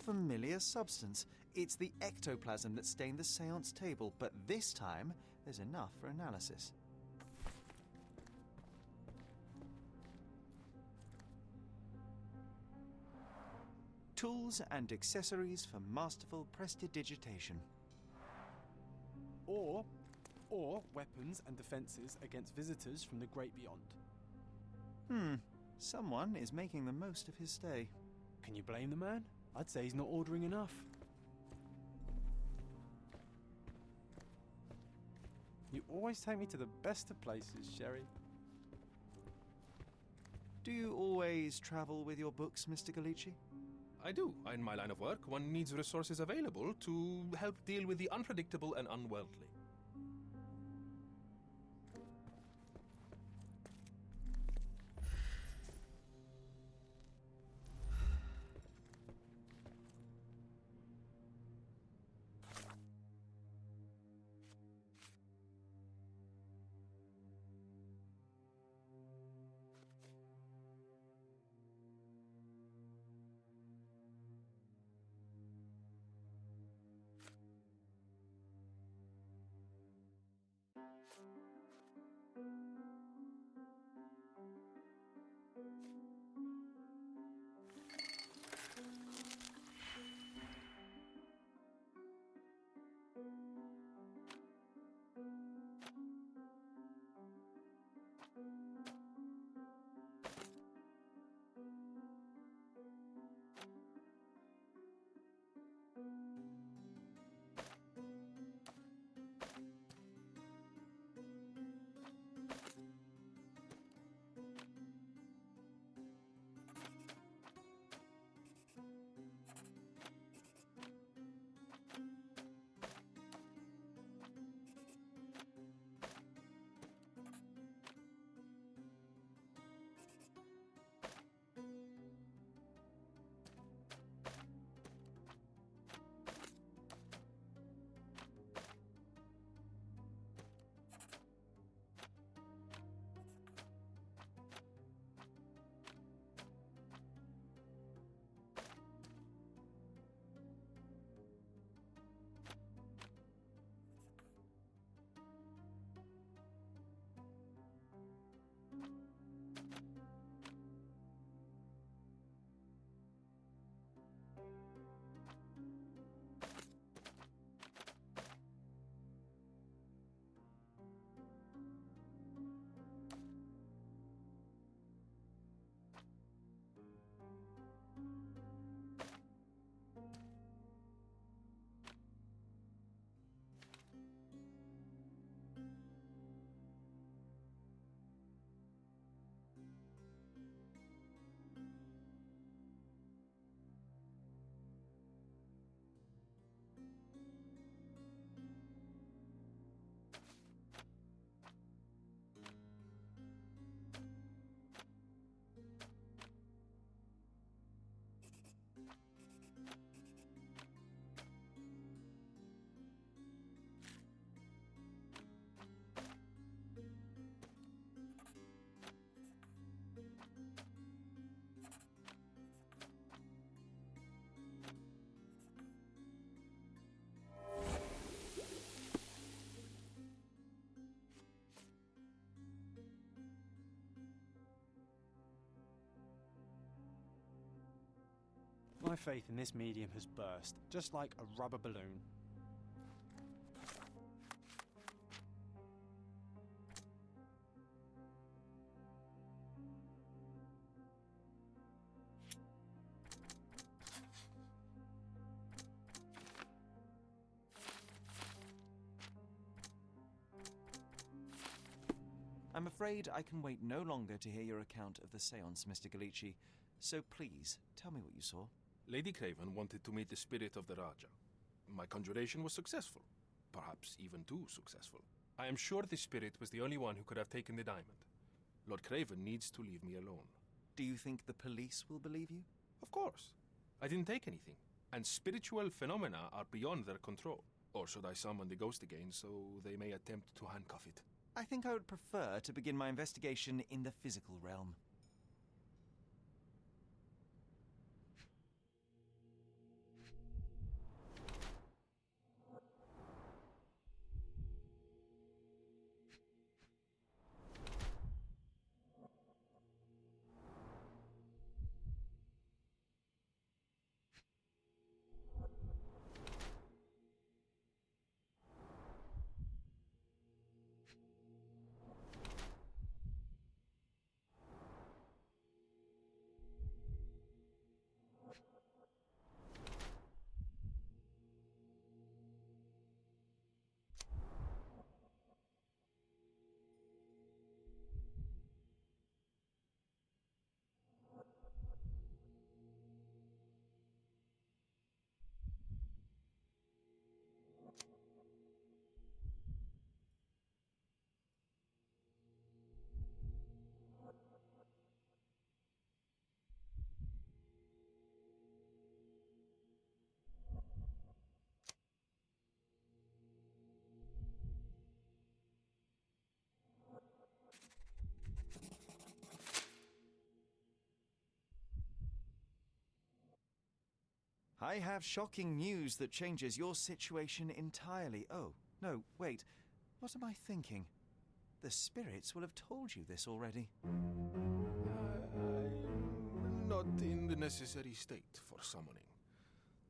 familiar substance. It's the ectoplasm that stained the seance table, but this time there's enough for analysis. Tools and accessories for masterful prestidigitation. Or weapons and defences against visitors from the great beyond. Someone is making the most of his stay. Can you blame the man? I'd say he's not ordering enough. You always take me to the best of places, Sherry. Do you always travel with your books, Mr. Galici? I do. In my line of work, one needs resources available to help deal with the unpredictable and unworldly. My faith in this medium has burst, just like a rubber balloon. I'm afraid I can wait no longer to hear your account of the séance, Mr. Galici. So please, tell me what you saw. Lady Craven wanted to meet the spirit of the Raja. My conjuration was successful. Perhaps even too successful. I am sure the spirit was the only one who could have taken the diamond. Lord Craven needs to leave me alone. Do you think the police will believe you? Of course. I didn't take anything. And spiritual phenomena are beyond their control. Or should I summon the ghost again so they may attempt to handcuff it? I think I would prefer to begin my investigation in the physical realm. I have shocking news that changes your situation entirely. Oh, no, wait. What am I thinking? The spirits will have told you this already. I'm not in the necessary state for summoning.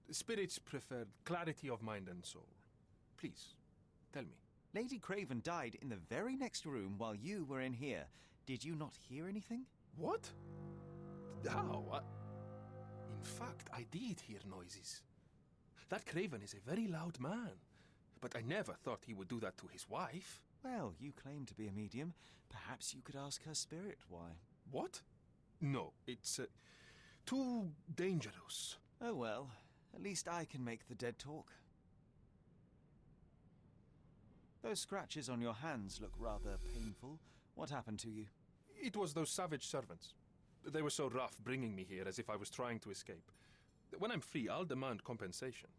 The spirits preferred clarity of mind and soul. Please, tell me. Lady Craven died in the very next room while you were in here. Did you not hear anything? What? How? In fact, I did hear noises. That Craven is a very loud man, but I never thought he would do that to his wife. Well, you claim to be a medium. Perhaps you could ask her spirit why. What? No, it's too dangerous. Oh well, at least I can make the dead talk. Those scratches on your hands look rather painful. What happened to you? It was those savage servants. They were so rough bringing me here as if I was trying to escape. When I'm free, I'll demand compensation.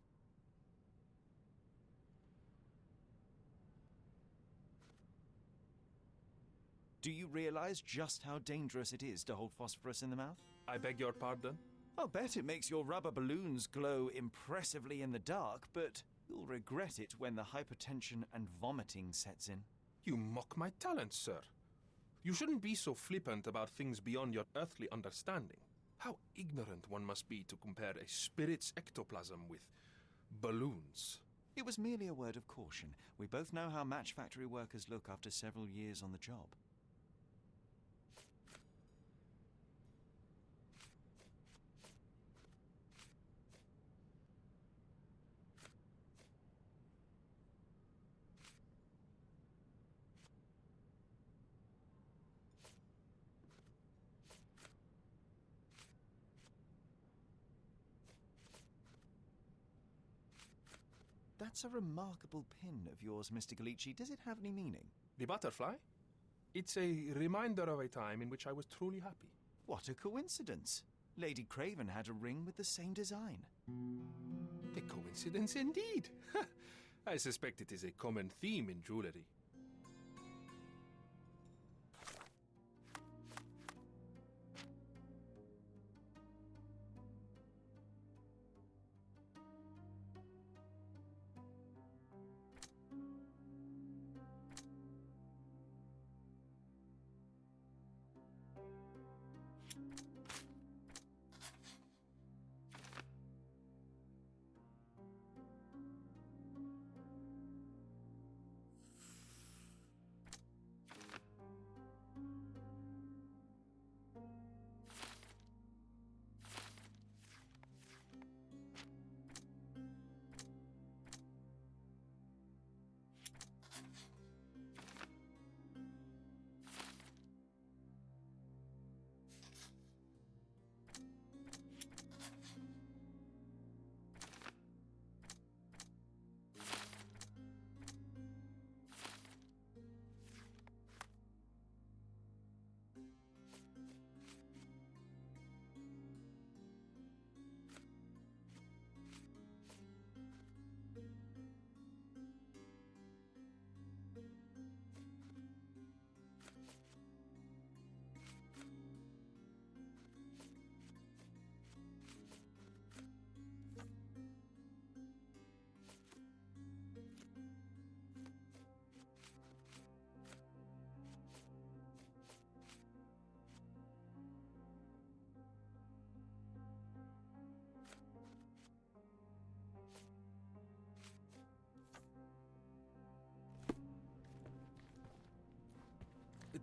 Do you realize just how dangerous it is to hold phosphorus in the mouth? I beg your pardon? I'll bet it makes your rubber balloons glow impressively in the dark, but you'll regret it when the hypertension and vomiting sets in. You mock my talents, sir. You shouldn't be so flippant about things beyond your earthly understanding. How ignorant one must be to compare a spirit's ectoplasm with balloons. It was merely a word of caution. We both know how match factory workers look after several years on the job. That's a remarkable pin of yours, Mr. Galici. Does it have any meaning? The butterfly? It's a reminder of a time in which I was truly happy. What a coincidence. Lady Craven had a ring with the same design. A coincidence indeed. I suspect it is a common theme in jewelry.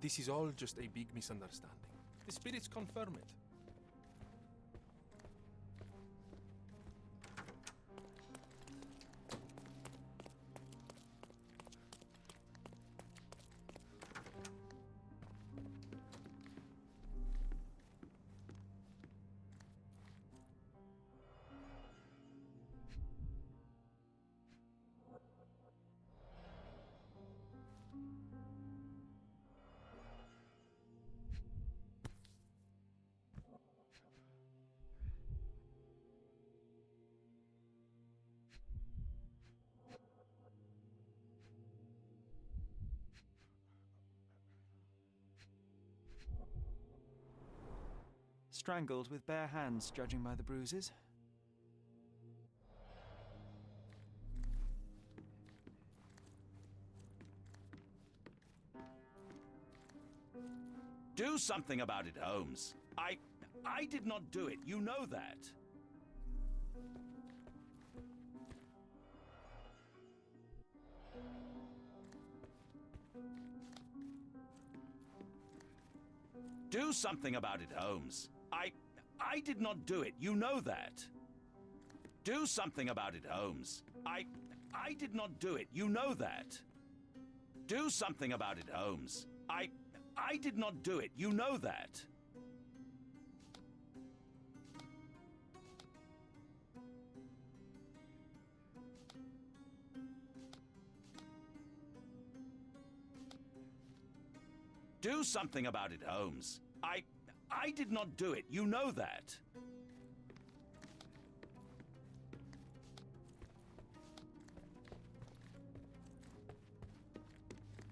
This is all just a big misunderstanding. The spirits confirm it. Strangled with bare hands, judging by the bruises. Do something about it, Holmes. I did not do it. You know that. Do something about it, Holmes. I did not do it. You know that. Do something about it, Holmes. I did not do it. You know that. Do something about it, Holmes. I did not do it. You know that. Do something about it, Holmes. I did not do it. You know that.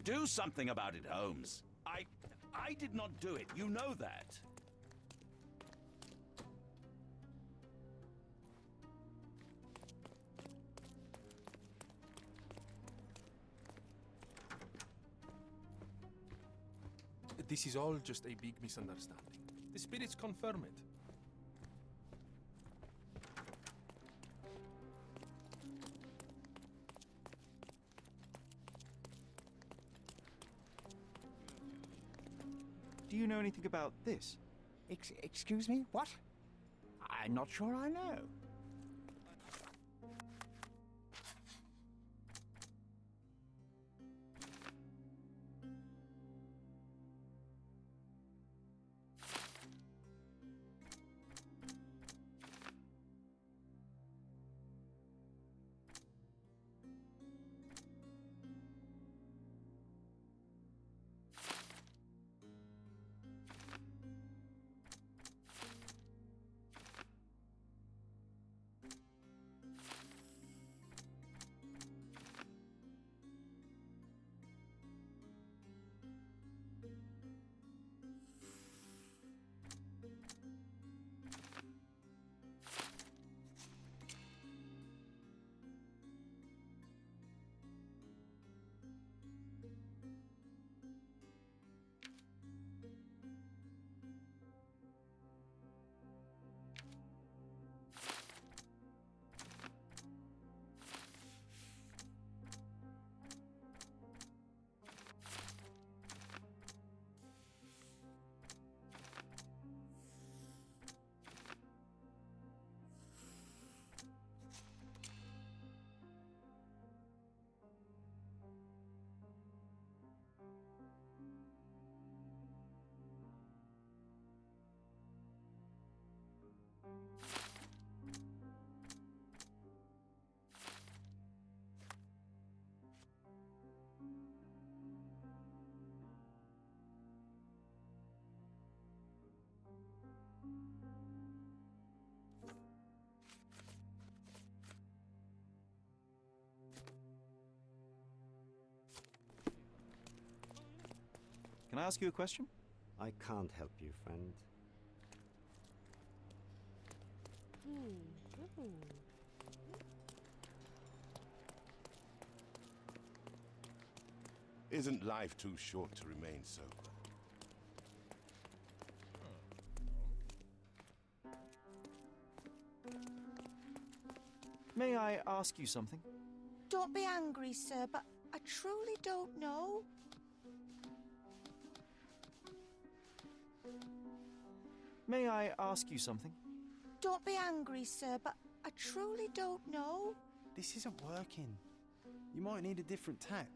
Do something about it, Holmes. I did not do it. You know that. This is all just a big misunderstanding. The spirits confirm it. Do you know anything about this? Excuse me? What? I'm not sure I know. Can I ask you a question? I can't help you, friend. Isn't life too short to remain sober? May I ask you something? Don't be angry, sir, but I truly don't know. May I ask you something? Don't be angry, sir, but I truly don't know. This isn't working. You might need a different tack.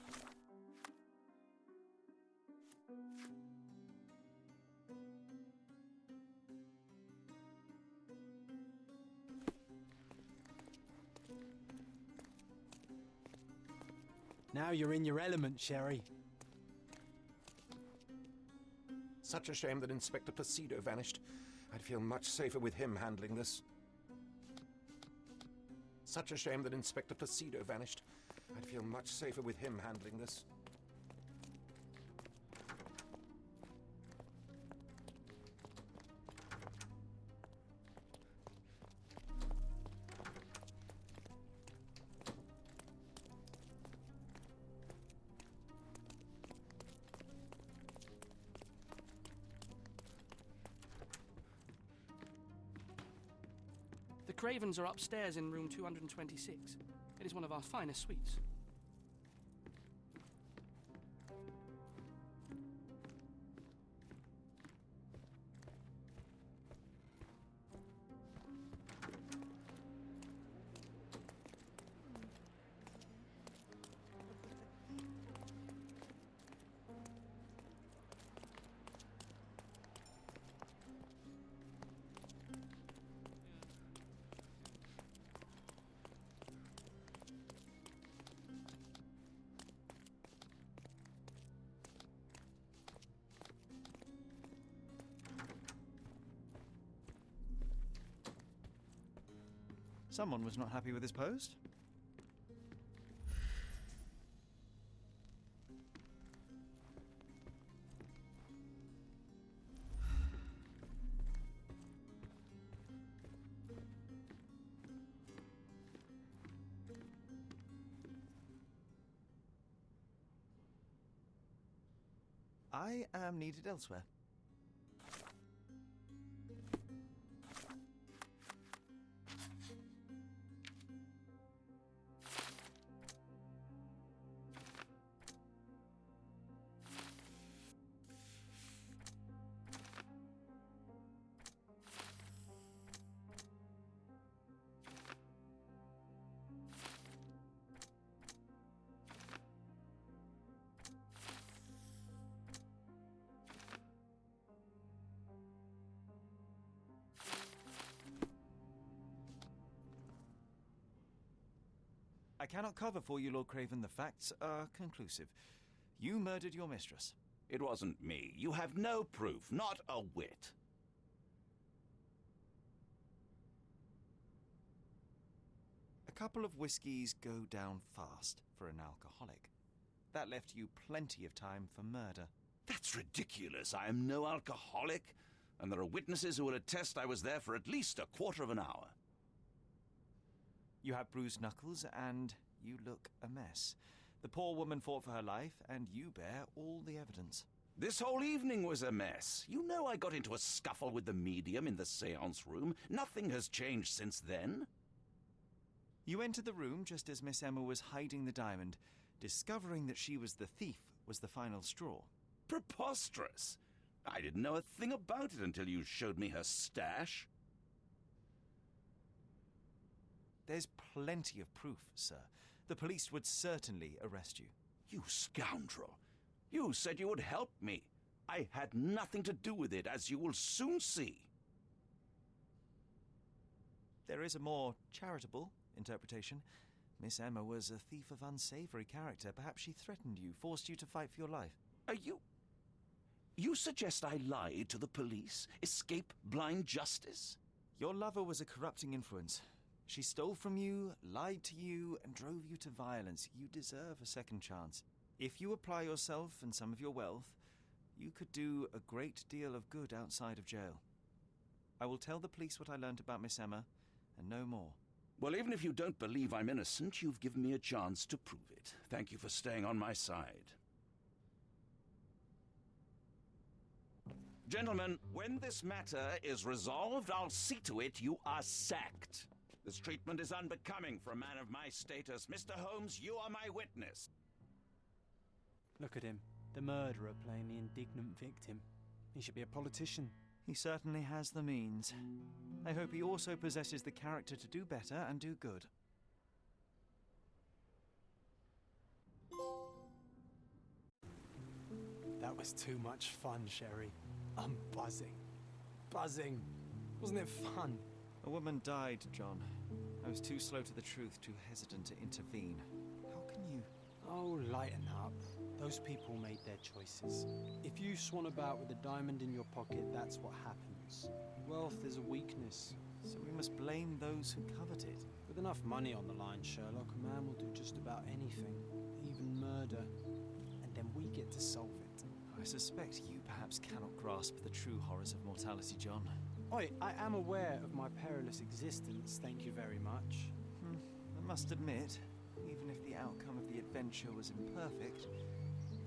Now you're in your element, Sherry. Such a shame that Inspector Placido vanished. I'd feel much safer with him handling this. Such a shame that Inspector Placido vanished. I'd feel much safer with him handling this. Cravens are upstairs in room 226. It is one of our finest suites. Someone was not happy with his post. I am needed elsewhere. I cannot cover for you, Lord Craven. The facts are conclusive. You murdered your mistress. It wasn't me. You have no proof, not a whit. A couple of whiskies go down fast for an alcoholic. That left you plenty of time for murder. That's ridiculous. I am no alcoholic, and there are witnesses who will attest I was there for at least a quarter of an hour. You have bruised knuckles, and you look a mess. The poor woman fought for her life, and you bear all the evidence. This whole evening was a mess. You know I got into a scuffle with the medium in the seance room. Nothing has changed since then. You entered the room just as Miss Emma was hiding the diamond. Discovering that she was the thief was the final straw. Preposterous. I didn't know a thing about it until you showed me her stash. There's plenty of proof, sir. The police would certainly arrest you. You scoundrel. You said you would help me. I had nothing to do with it, as you will soon see. There is a more charitable interpretation. Miss Emma was a thief of unsavory character. Perhaps she threatened you, forced you to fight for your life. Are you... You suggest I lied to the police? Escape blind justice? Your lover was a corrupting influence. She stole from you, lied to you, and drove you to violence. You deserve a second chance. If you apply yourself and some of your wealth, you could do a great deal of good outside of jail. I will tell the police what I learned about Miss Emma, and no more. Well, even if you don't believe I'm innocent, you've given me a chance to prove it. Thank you for staying on my side. Gentlemen, when this matter is resolved, I'll see to it you are sacked. This treatment is unbecoming for a man of my status. Mr. Holmes, you are my witness. Look at him, the murderer playing the indignant victim. He should be a politician. He certainly has the means. I hope he also possesses the character to do better and do good. That was too much fun, Sherry. I'm buzzing. Buzzing. Wasn't it fun? A woman died, John. I was too slow to the truth, too hesitant to intervene. How can you... Oh, lighten up. Those people made their choices. If you swan about with a diamond in your pocket, that's what happens. Wealth is a weakness. So we must blame those who covet it. With enough money on the line, Sherlock, a man will do just about anything, even murder. And then we get to solve it. I suspect you perhaps cannot grasp the true horrors of mortality, John. Oi, I am aware of my perilous existence, thank you very much. I must admit, even if the outcome of the adventure was imperfect,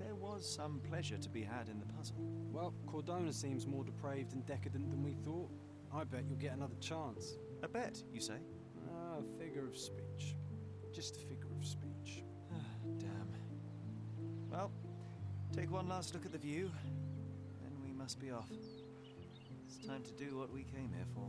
there was some pleasure to be had in the puzzle. Well, Cordona seems more depraved and decadent than we thought. I bet you'll get another chance. A bet, you say? A figure of speech. Just a figure of speech. Damn. Well, take one last look at the view, then we must be off. It's time to do what we came here for.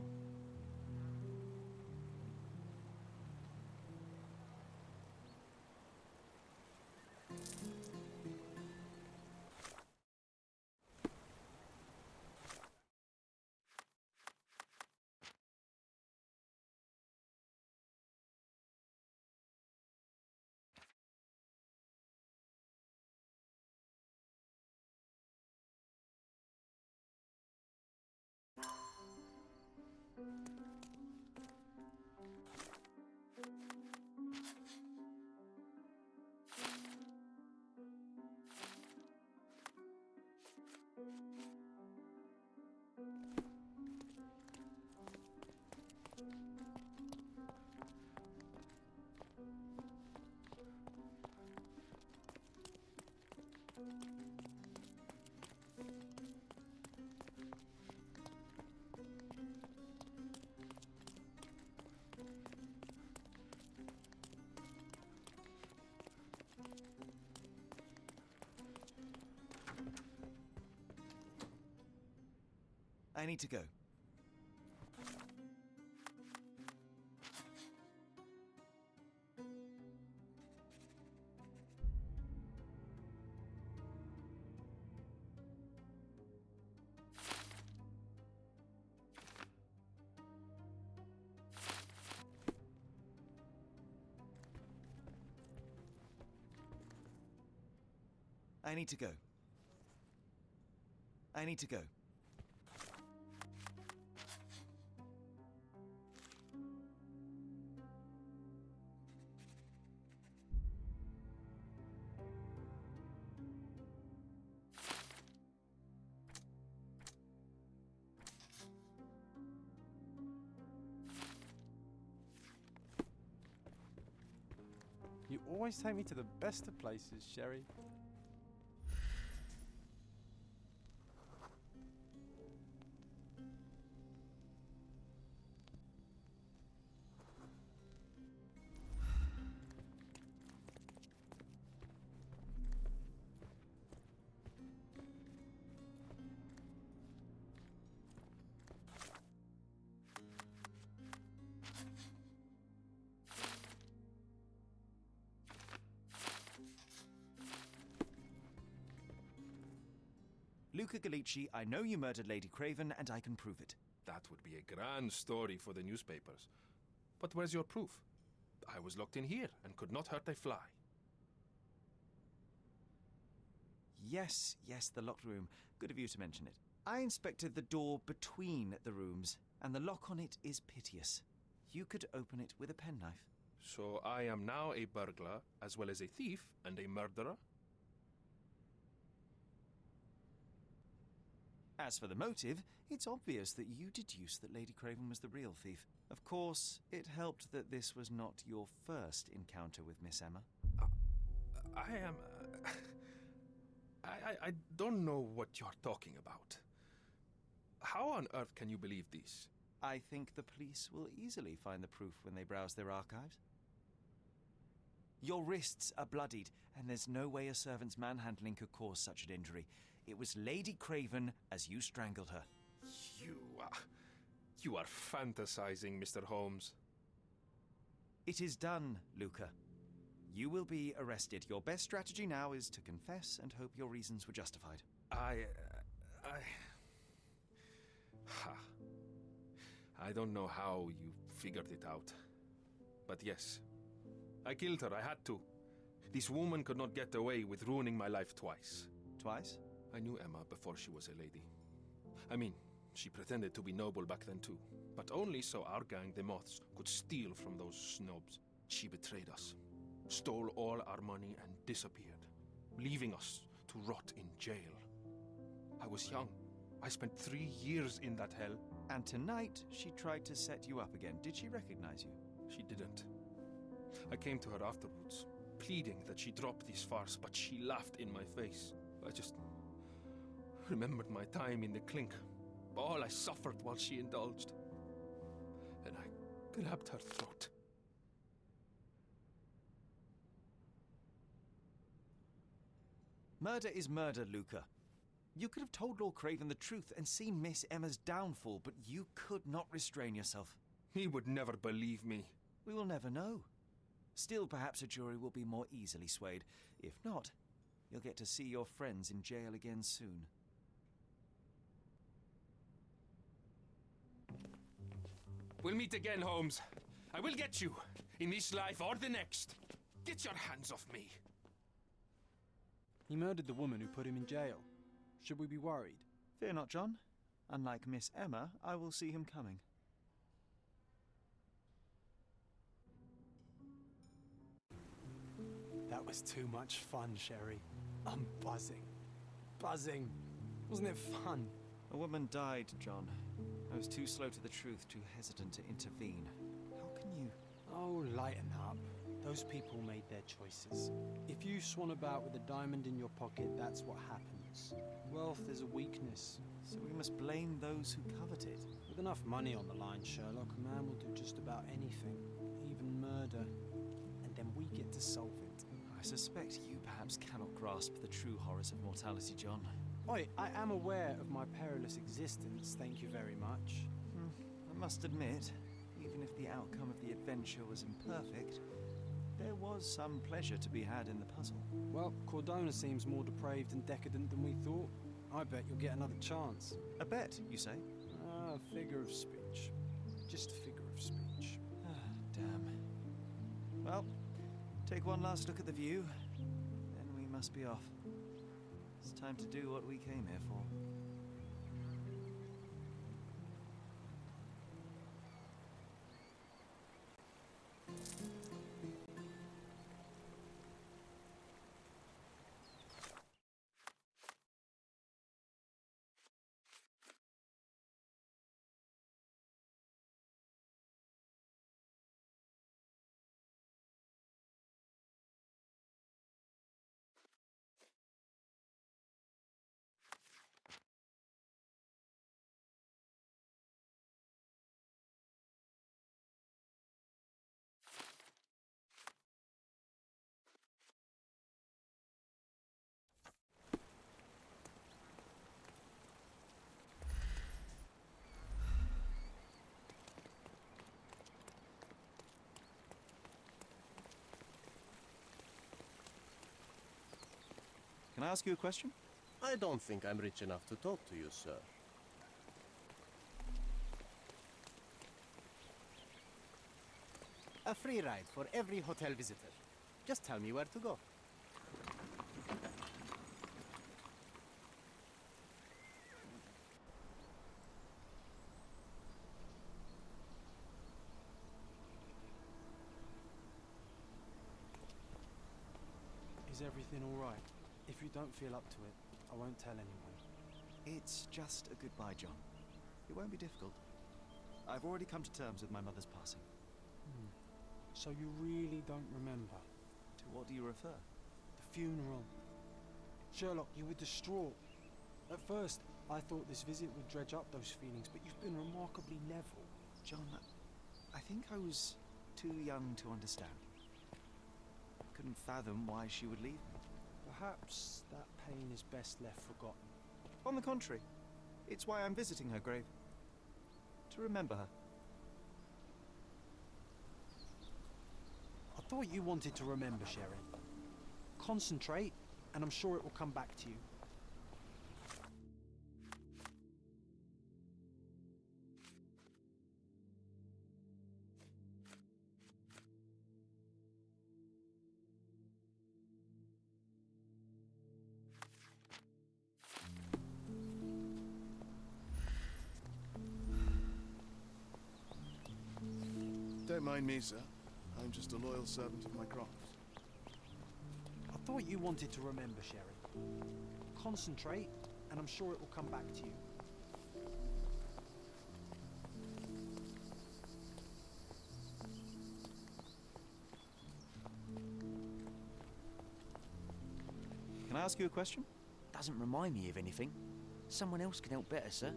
I need to go. I need to go. I need to go. You always take me to the best of places, Sherry. Luca Gallici, I know you murdered Lady Craven, and I can prove it. That would be a grand story for the newspapers. But where's your proof? I was locked in here and could not hurt a fly. Yes, the locked room. Good of you to mention it. I inspected the door between the rooms, and the lock on it is piteous. You could open it with a penknife. So I am now a burglar, as well as a thief and a murderer? As for the motive, it's obvious that you deduced that Lady Craven was the real thief. Of course, it helped that this was not your first encounter with Miss Emma. I am... I don't know what you're talking about. How on earth can you believe this? I think the police will easily find the proof when they browse their archives. Your wrists are bloodied, and there's no way a servant's manhandling could cause such an injury. It was Lady Craven as you strangled her. You are fantasizing, Mr. Holmes. It is done, Luca. You will be arrested. Your best strategy now is to confess and hope your reasons were justified. I don't know how you figured it out. But yes, I killed her. I had to. This woman could not get away with ruining my life twice. Twice? I knew Emma before she was a lady. I mean, she pretended to be noble back then too. But only so our gang, the Moths, could steal from those snobs. She betrayed us, stole all our money and disappeared, leaving us to rot in jail. I was young. I spent 3 years in that hell. And tonight, she tried to set you up again. Did she recognize you? She didn't. I came to her afterwards, pleading that she drop this farce, but she laughed in my face. I just remembered my time in the clink, all I suffered while she indulged. And grabbed her throat. Murder is murder, Luca. You could have told Lord Craven the truth and seen Miss Emma's downfall, but you could not restrain yourself. He would never believe me. We will never know. Still, perhaps a jury will be more easily swayed. If not, you'll get to see your friends in jail again soon. We'll meet again, Holmes. I will get you, in this life or the next. Get your hands off me. He murdered the woman who put him in jail. Should we be worried? Fear not, John. Unlike Miss Emma, I will see him coming. That was too much fun, Sherry. I'm buzzing. Buzzing. Wasn't it fun? A woman died, John. I was too slow to the truth, too hesitant to intervene. How can you... Oh, lighten up. Those people made their choices. If you swan about with a diamond in your pocket, that's what happens. Wealth is a weakness. So we must blame those who covet it. With enough money on the line, Sherlock, a man will do just about anything, even murder. And then we get to solve it. I suspect you perhaps cannot grasp the true horrors of mortality, John. Oi, I am aware of my perilous existence, thank you very much. I must admit, even if the outcome of the adventure was imperfect, there was some pleasure to be had in the puzzle. Well, Cordona seems more depraved and decadent than we thought. I bet you'll get another chance. A bet, you say? Ah, figure of speech. Just a figure of speech. Damn. Well, take one last look at the view, then we must be off. It's time to do what we came here for. Can I ask you a question? I don't think I'm rich enough to talk to you, sir. A free ride for every hotel visitor. Just tell me where to go. Is everything all right? If you don't feel up to it, I won't tell anyone. It's just a goodbye, John. It won't be difficult. I've already come to terms with my mother's passing. So you really don't remember? To what do you refer? The funeral. Sherlock, you were distraught. At first, I thought this visit would dredge up those feelings, but you've been remarkably level. John, I think I was too young to understand. Couldn't fathom why she would leave me. Perhaps that pain is best left forgotten. On the contrary, it's why I'm visiting her grave. To remember her. I thought you wanted to remember, Sherry. Concentrate, and I'm sure it will come back to you. Don't mind me, sir. I'm just a loyal servant of my craft. I thought you wanted to remember, Sherry. Concentrate, and I'm sure it will come back to you. Can I ask you a question? Doesn't remind me of anything. Someone else can help better, sir.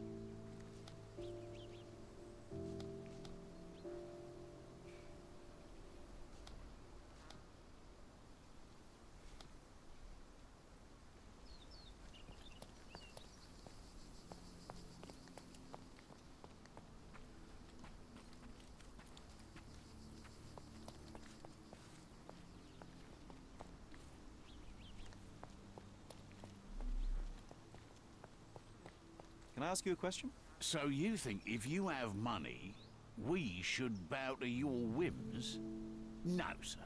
ask you a question? So you think if you have money, we should bow to your whims? No, sir.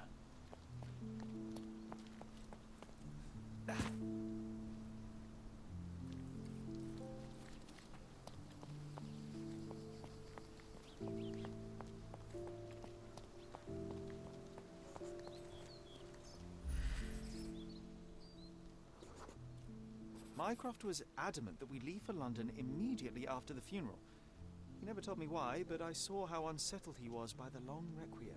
Mycroft was adamant that we leave for London immediately after the funeral. He never told me why, but I saw how unsettled he was by the long requiem.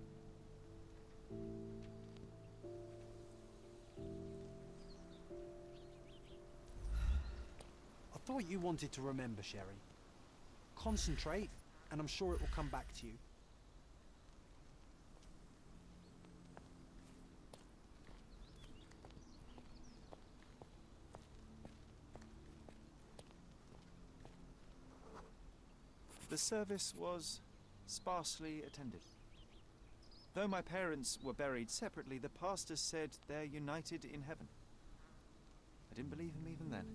I thought you wanted to remember, Sherry. Concentrate, and I'm sure it will come back to you. The service was sparsely attended. Though my parents were buried separately, the pastor said they're united in heaven. I didn't believe him even then.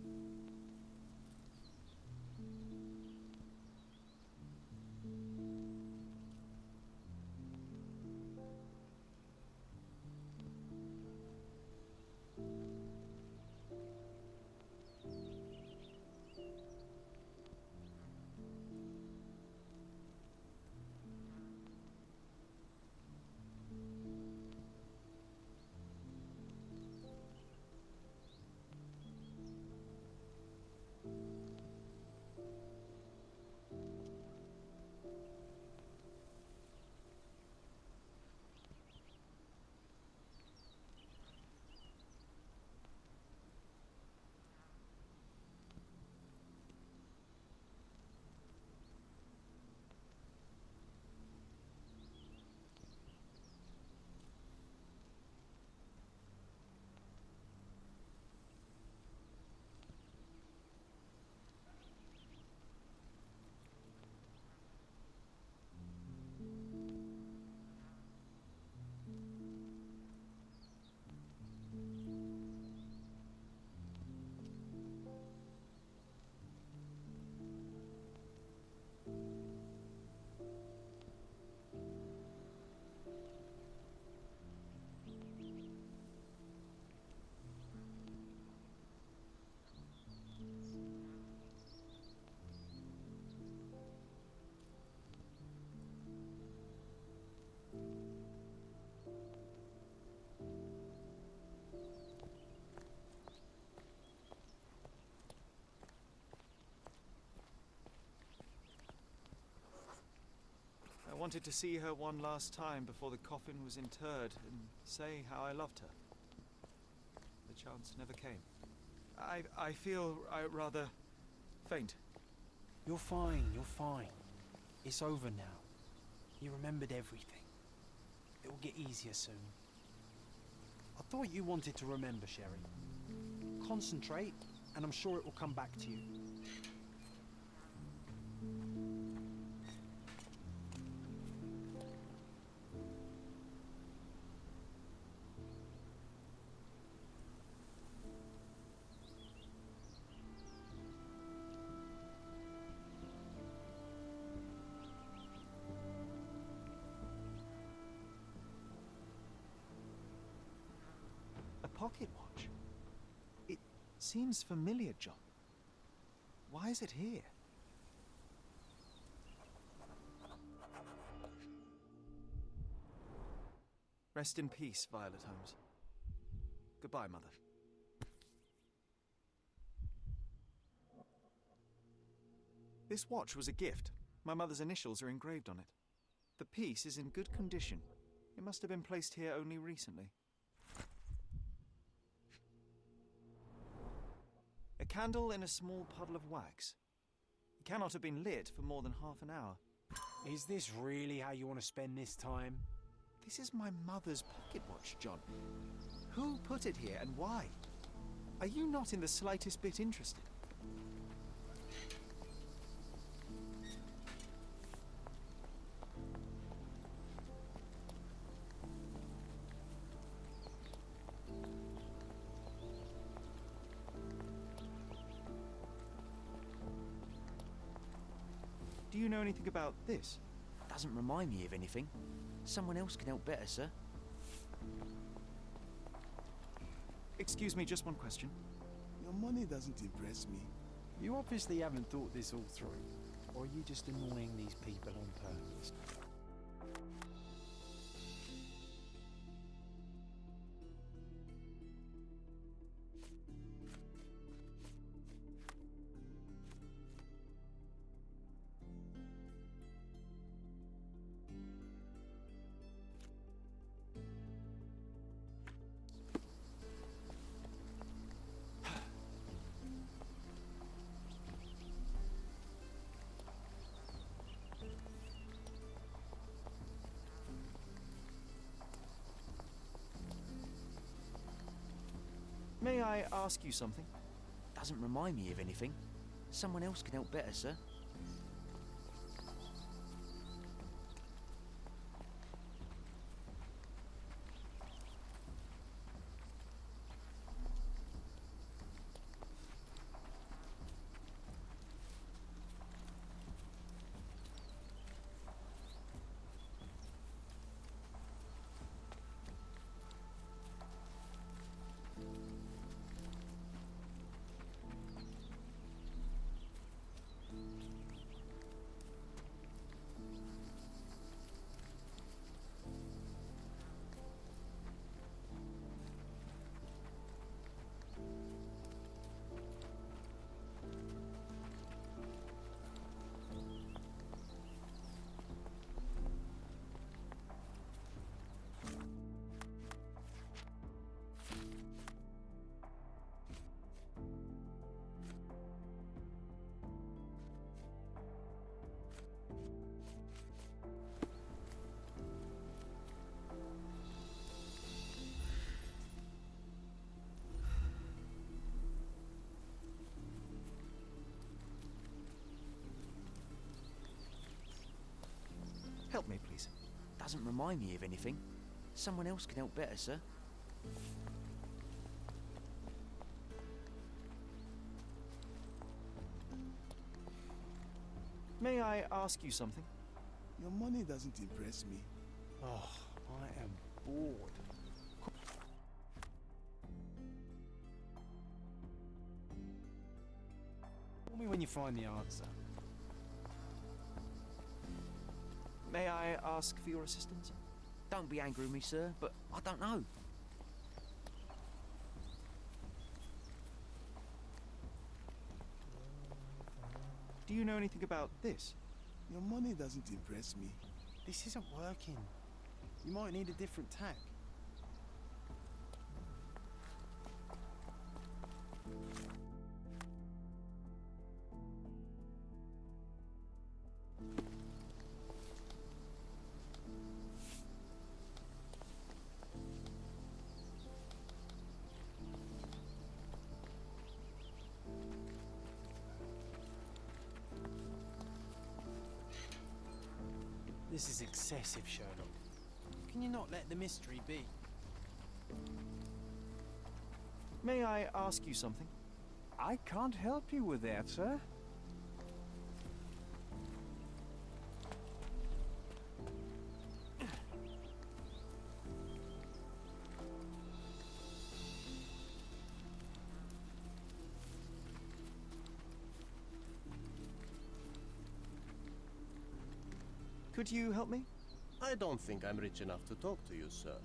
I wanted to see her one last time before the coffin was interred and say how I loved her. The chance never came. I feel rather faint. You're fine, you're fine. It's over now. You remembered everything. It will get easier soon. I thought you wanted to remember, Sherry. Concentrate, and I'm sure it will come back to you. Pocket watch? It seems familiar, John. Why is it here? Rest in peace, Violet Holmes. Goodbye, Mother. This watch was a gift. My mother's initials are engraved on it. The piece is in good condition. It must have been placed here only recently. A candle in a small puddle of wax. It cannot have been lit for more than half an hour. Is this really how you want to spend this time? This is my mother's pocket watch, John. Who put it here and why? Are you not in the slightest bit interested? Do you know anything about this? Doesn't remind me of anything. Someone else can help better, sir. Excuse me, just one question. Your money doesn't impress me. You obviously haven't thought this all through. Or are you just annoying these people on purpose? May I ask you something? Doesn't remind me of anything. Someone else can help better, sir. Help me, please. Doesn't remind me of anything. Someone else can help better, sir. May I ask you something? Your money doesn't impress me. Oh, I am bored. Call me when you find the answer. May I ask for your assistance? Don't be angry with me, sir, but I don't know. Do you know anything about this? Your money doesn't impress me. This isn't working. You might need a different tack. This is excessive, Sherlock. Can you not let the mystery be? May I ask you something? I can't help you with that, sir. Could you help me? I don't think I'm rich enough to talk to you, sir.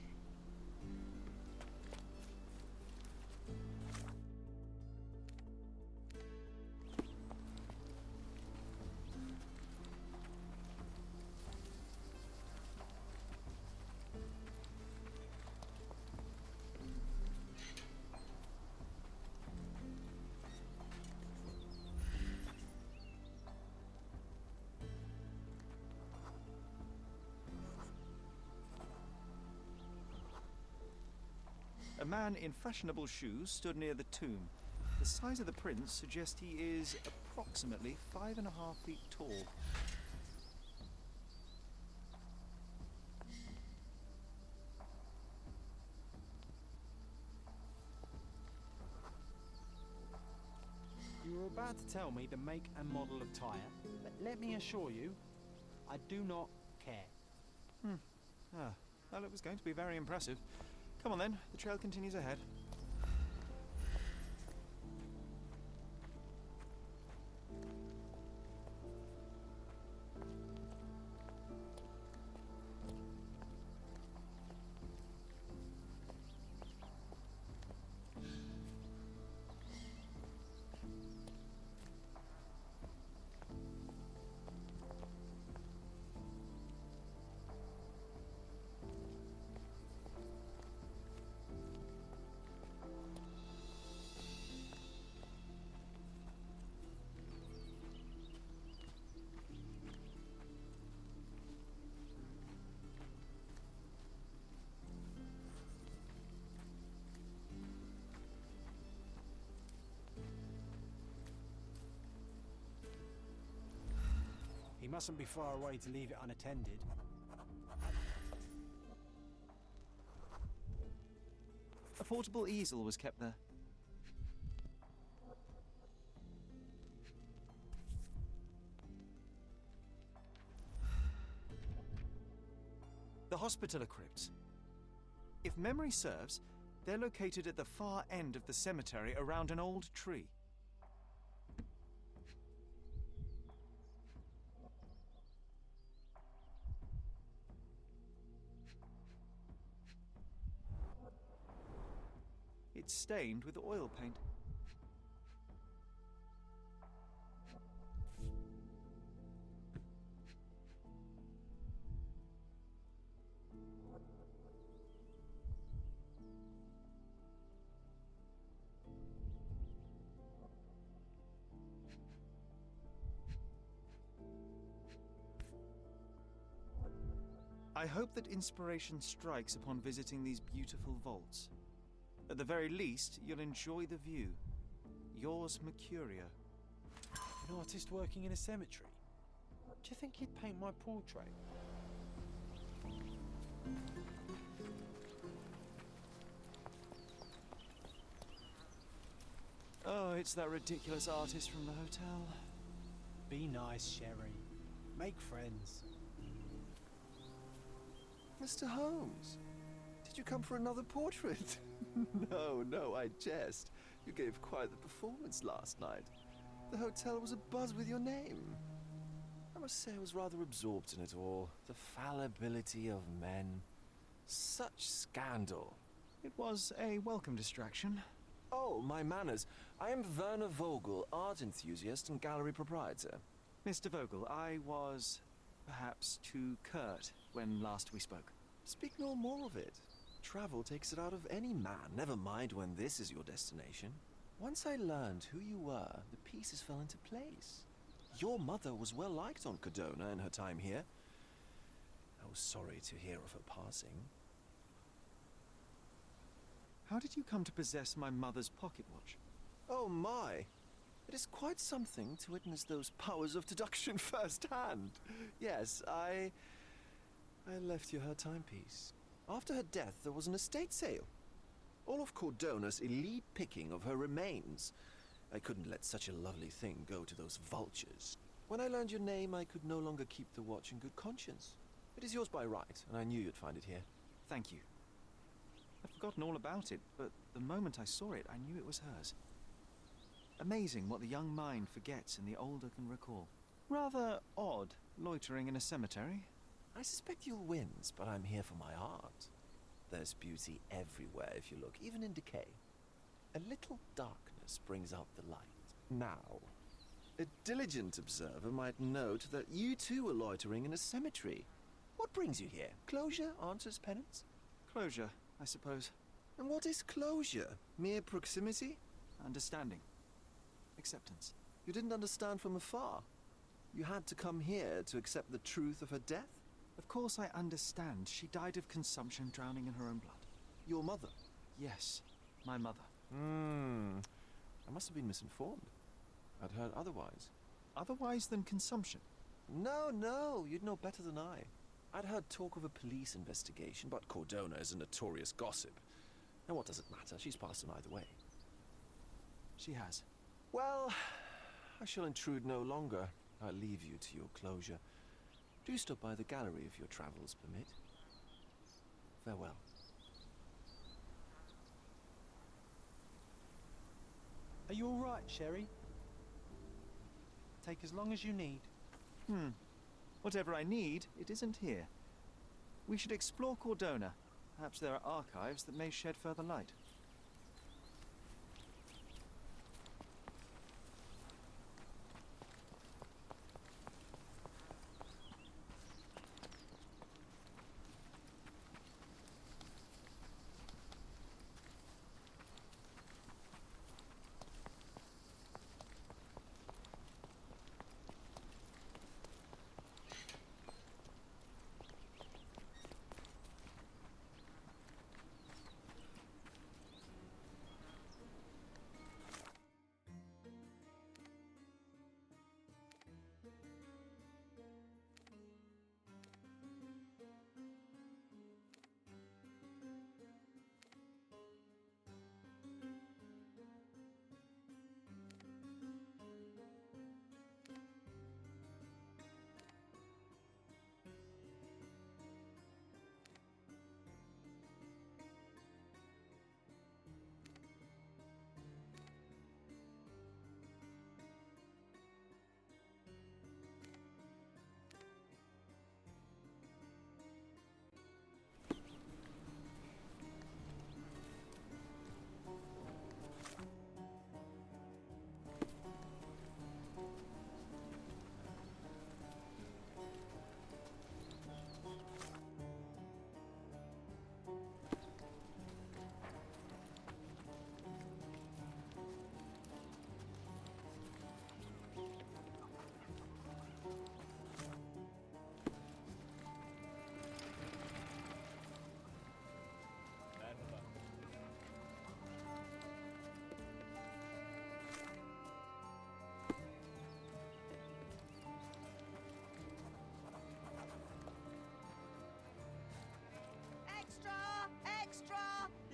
A man in fashionable shoes stood near the tomb. The size of the prince suggests he is approximately 5.5 feet tall. You were about about to tell me the make and model of tyre, but let me assure you, I do not care. Well, it was going to be very impressive. Come on then, the trail continues ahead. He mustn't be far away to leave it unattended. A portable easel was kept there. The Hospitaller crypts. If memory serves, they're located at the far end of the cemetery around an old tree. It's stained with oil paint. I hope that inspiration strikes upon visiting these beautiful vaults. At the very least, you'll enjoy the view. Yours, Mercurio. An artist working in a cemetery? Do you think he'd paint my portrait? Oh, it's that ridiculous artist from the hotel. Be nice, Sherry. Make friends. Mr. Holmes, did you come for another portrait? No, I jest. You gave quite the performance last night. The hotel was abuzz with your name. I must say I was rather absorbed in it all. The fallibility of men. Such scandal. It was a welcome distraction. Oh, my manners. I am Werner Vogel, art enthusiast and gallery proprietor. Mr. Vogel, I was perhaps too curt when last we spoke. Speak no more of it. Travel takes it out of any man, never mind when this is your destination. Once I learned who you were, the pieces fell into place. Your mother was well liked on Codona in her time here. I was sorry to hear of her passing. How did you come to possess my mother's pocket watch? Oh my! It is quite something to witness those powers of deduction firsthand. Yes, I left you her timepiece. After her death, there was an estate sale. All of Cordona's elite picking of her remains. I couldn't let such a lovely thing go to those vultures. When I learned your name, I could no longer keep the watch in good conscience. It is yours by right, and I knew you'd find it here. Thank you. I'd forgotten all about it, but the moment I saw it, I knew it was hers. Amazing what the young mind forgets and the older can recall. Rather odd, loitering in a cemetery. I suspect you'll win, but I'm here for my art. There's beauty everywhere if you look, even in decay. A little darkness brings out the light. Now, a diligent observer might note that you too are loitering in a cemetery. What brings you here? Closure answers penance? Closure, I suppose. And what is closure? Mere proximity? Understanding. Acceptance. You didn't understand from afar. You had to come here to accept the truth of her death? Of course I understand. She died of consumption, drowning in her own blood. Your mother? Yes, my mother. I must have been misinformed. I'd heard otherwise. Otherwise than consumption? No, you'd know better than I. I'd heard talk of a police investigation, but Cordona is a notorious gossip. And what does it matter? She's passed on either way. She has. Well, I shall intrude no longer. I leave you to your closure. Do stop by the gallery if your travels permit. Farewell. Are you all right, Sherry? Take as long as you need. Whatever I need, it isn't here. We should explore Cordona. Perhaps there are archives that may shed further light.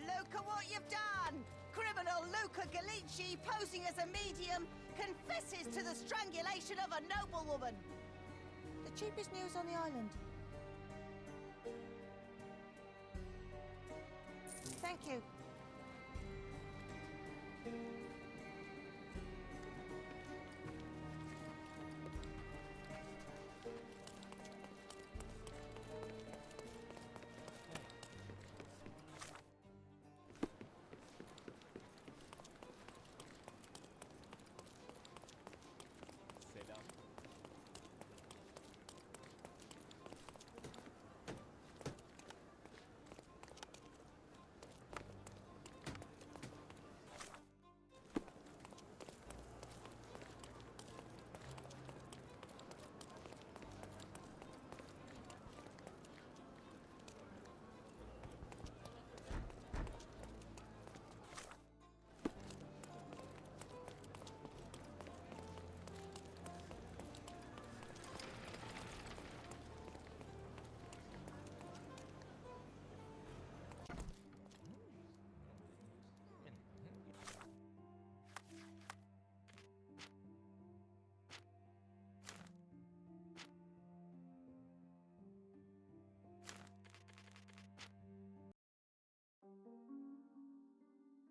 Look at what you've done! Criminal Luca Gallici, posing as a medium, confesses to the strangulation of a noblewoman. The cheapest news on the island. Thank you.